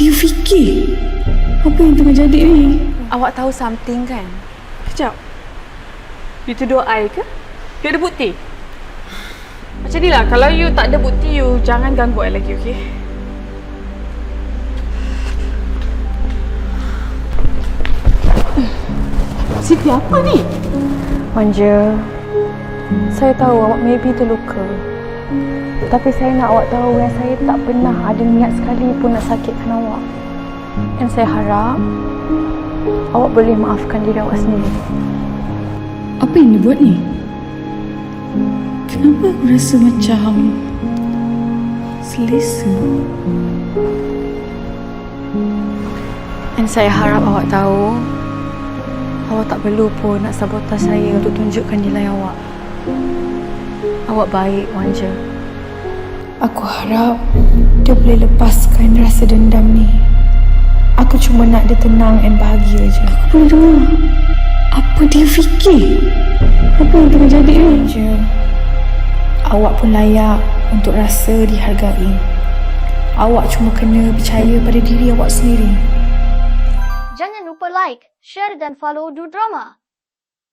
dia fikir? Apa yang tengah jadi ni? Awak tahu something kan? Sekejap. You tuduh I ke? You ada bukti? Macam ni lah, kalau you tak ada bukti, you jangan ganggu I lagi, okey? Siti, apa ni? Manja, saya tahu awak maybe terluka. Tapi saya nak awak tahu yang saya tak pernah ada niat sekali pun nak sakitkan awak. Dan saya harap awak boleh maafkan diri awak sendiri. Apa yang dia buat ni? Kenapa aku rasa macam selesa? Dan saya harap awak tahu awak tak perlu pun nak sabotaj saya untuk tunjukkan nilai awak. Awak baik, Manja. Aku harap dia boleh lepaskan rasa dendam ni. Aku cuma nak dia tenang dan bahagia je. Aku boleh dengar apa dia fikir? Apa yang tengah jadi ni? Manja, awak pun layak untuk rasa dihargai. Awak cuma kena percaya pada diri awak sendiri. Jangan lupa like, share dan follow Du Drama.